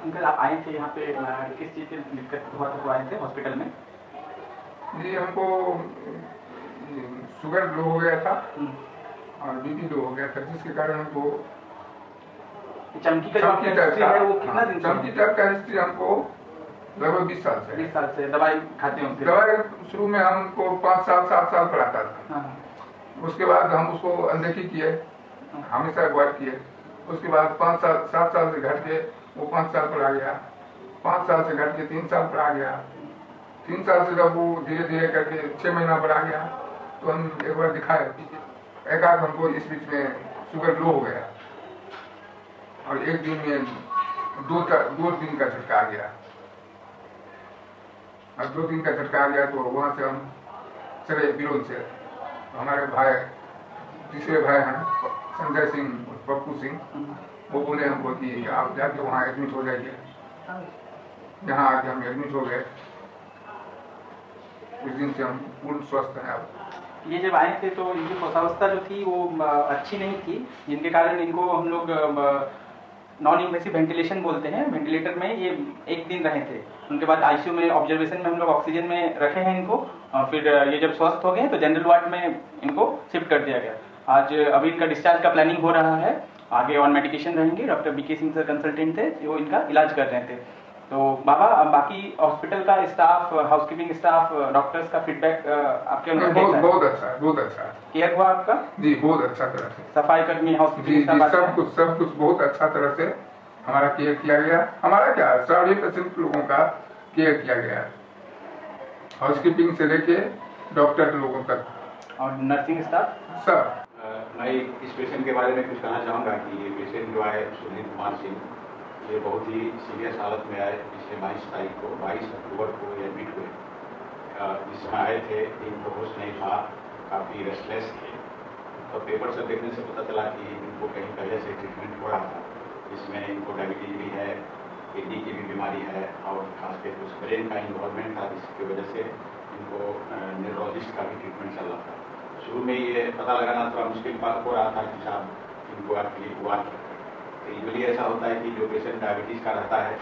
Uncle आप आए थे यहाँ पे किस चीज़ की दिक्कत हुआ तो आए थे हॉस्पिटल में? जी हमको शुगर लो हो गया था हम्म। और बीपी लो हो गया था, जिसके कारण हमको चमकी का जो आपका चमकी टाइप हिस्ट्री का, है वो कितना दिन से चमकी टाइप का हिस्ट्री हमको लगभग 20 साल से है। 20 साल से दवाई खाते हैं उसके? दवाई शुरू में हमको 5 साल 7 साल पर आता था। हाँ। उसके बाद हम उसको अनदेखी किए, हाँ। हमेशा अवॉइड किए। उसके बाद 5 साल 7 साल से घट के वो 5 साल पर आ गया, 5 साल से घट के 3 साल पर आ गया, 3 साल से जब वो धीरे धीरे करके 6 महीना पर आ गया तो हम एक बार दिखाए, एकाध हमको इस बीच में शुगर लो हो गया और एक दिन में 2 दिन का झटका आ गया। और 2 दिन का झटका आ गया तो वहां से हम चले बिरोल से। हमारे भाई तीसरे भाई हैं संजय सिंह, पप्पू सिंह, वो बोले हमको कि आप जाके वहाँ एडमिट हो जाइए। यहाँ आके हम एडमिट हो गए। उस दिन से हम पूर्ण स्वस्थ हैं अब। ये जब आए थे तो इनकी श्वासावस्था जो थी वो अच्छी नहीं थी, जिनके कारण इनको हम लोग नॉन इन्वेसिव वेंटिलेशन बोलते हैं, वेंटिलेटर में ये 1 दिन रहे थे। उनके बाद आईसीयू में ऑब्जर्वेशन में हम लोग ऑक्सीजन में रखे हैं इनको, और फिर ये जब स्वस्थ हो गए तो जनरल वार्ड में इनको शिफ्ट कर दिया गया। आज अभी इनका डिस्चार्ज का प्लानिंग हो रहा है, आगे ऑन मेडिकेशन रहेंगे। Doctor BK Singh sir consultant थे जो इनका इलाज कर रहे थे। तो बाबा बाकी हॉस्पिटल का स्टाफ, हाउसकीपिंग स्टाफ, डॉक्टर्स का फीडबैक आपके अनुसार बहुत अच्छा है, बहुत अच्छा है। केयर हुआ आपका? जी बहुत अच्छा तरह से। सफाई कर्मी, हाउसकीपिंग स्टाफ, सब कुछ बहुत अच्छा तरह से हमारा केयर किया गया। हमारा क्या 100% लोगों का केयर किया गया, हाउसकीपिंग से लेके डॉक्टर लोगों तक और नर्सिंग स्टाफ सब। मैं इस पेशेंट के बारे में कुछ कहना चाहूँगा कि ये पेशेंट जो आए सुनील कुमार सिंह, ये बहुत ही सीरियस हालत में आए। पिछले 22 अक्टूबर को ये एडमिट हुए। जिसमें आए थे इनको होश नहीं था, काफ़ी रेस्टलेस थे। तो पेपर से देखने से पता चला कि इनको कहीं पहले से ट्रीटमेंट हो रहा था, जिसमें इनको डायबिटीज भी है, किडनी की भी बीमारी है और खासकर कुछ ब्रेन का इन्वॉल्वमेंट था, जिसकी वजह से इनको न्यूरोलॉजिस्ट का भी ट्रीटमेंट चल रहा था। शुरू में ये पता लगाना थोड़ा मुश्किल हो रहा था कि साहब इनको एक्चुअली हुआ क्या। तो यूजली ऐसा होता है कि जो पेशेंट डायबिटीज़ का रहता है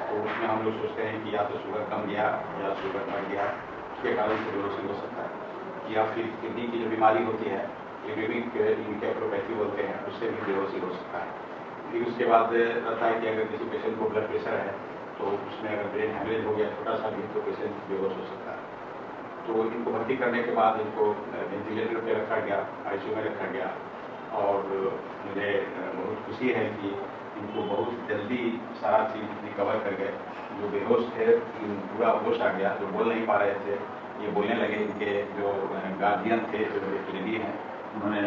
तो उसमें हम लोग सोचते हैं कि या तो शुगर कम गया या शुगर बढ़ गया, उसके कारण से बेहोशी हो सकता है, या फिर किडनी की जो बीमारी होती है यूरिक इनकेफ्लोपैथी बोलते हैं, उससे भी बेहोशी हो सकता है। फिर उसके बाद रहता है कि अगर किसी पेशेंट को ब्लड प्रेशर है तो उसमें अगर ब्रेन हेमरेज हो गया छोटा सा भी तो पेशेंट बेहोश हो सकता है। तो इनको भर्ती करने के बाद इनको वेंटिलेटर पे रखा गया, आईसीयू में रखा गया। और मुझे बहुत खुशी है कि इनको बहुत जल्दी सारा चीज़ रिकवर कर गए। जो बेहोश थे पूरा होश आ गया, जो बोल नहीं पा रहे थे ये बोलने लगे। इनके जो गार्जियन थे, जो एक लेडी हैं, उन्होंने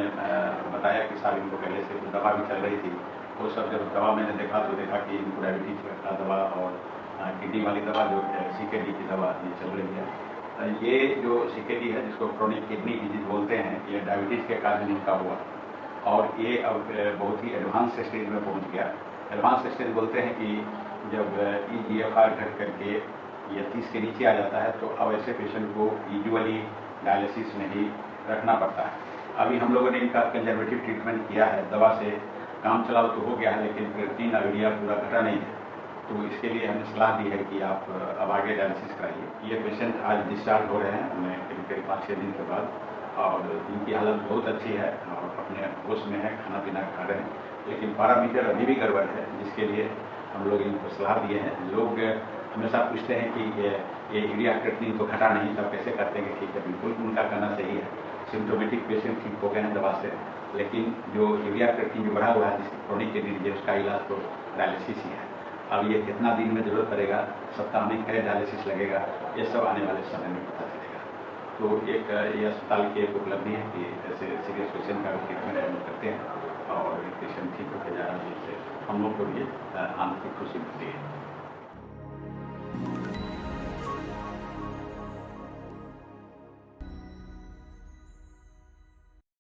बताया कि साहब इनको पहले से दवा भी चल रही थी। वो सब जब दवा मैंने देखा तो देखा कि इनको डायबिटीज का दवा और किडनी वाली दवा जो CKD की दवा ये चल रही है। ये जो CKD है जिसको क्रोनिक किडनी डिजीज बोलते हैं, ये डायबिटीज़ के कारण इनका हुआ और ये अब बहुत ही एडवांस स्टेज में पहुंच गया। एडवांस स्टेज बोलते हैं कि जब EGFR घट करके ये 30 के नीचे आ जाता है तो अब ऐसे पेशेंट को यूजुअली डायलिसिस में ही रखना पड़ता है। अभी हम लोगों ने इनका कंजर्वेटिव ट्रीटमेंट किया है, दवा से काम चलाओ तो हो गया है, लेकिन क्रिएटिनिन आयोडिया पूरा घटा नहीं है। तो इसके लिए हमने सलाह दी है कि आप अब आगे डायलिसिस कराइए। ये पेशेंट आज डिस्चार्ज हो रहे हैं उन्हें करीब 5-6 दिन के बाद, और इनकी हालत बहुत अच्छी है और अपने होश में है, खाना पीना खा रहे हैं, लेकिन पैरामीटर अभी भी गड़बड़ है, जिसके लिए हम लोग इनको सलाह दिए हैं। लोग हमेशा पूछते हैं कि ये यूरिया क्रिएटिनिन तो घटा नहीं, तब कैसे करते हैं? ठीक है, बिल्कुल उनका कहना सही है। सिम्टोमेटिक पेशेंट ठीक हो गए हैं दवा से, लेकिन जो यूरिया क्रिएटिनिन जो बढ़ा हुआ है जिसकी क्रोनिक किडनी डिजीज, उसका इलाज तो डायलिसिस ही है। अब ये कितना दिन में जरूरत पड़ेगा, सप्ताह में कई डायलिसिस लगेगा, ये सब आने वाले समय में पता चलेगा। तो एक ये अस्पताल की एक उपलब्धि है कि ऐसे सीरियस पेशेंट का ट्रीटमेंट करते हैं और पेशेंट ठीक होकर जा रहा है, जिससे हम लोग को भी आंतरिक खुशी मिलती है।